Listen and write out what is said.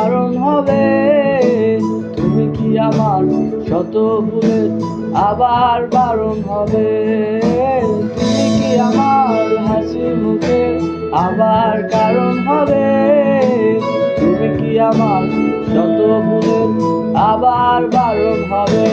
কারণ হবে? তুমি কি আমার শত ভুলের আবার বারণ হবে? তুমি কি আমার হাসি মুখের আবার কারণ হবে? তুমি কি আমার শত ভুলের আবার বারণ হবে?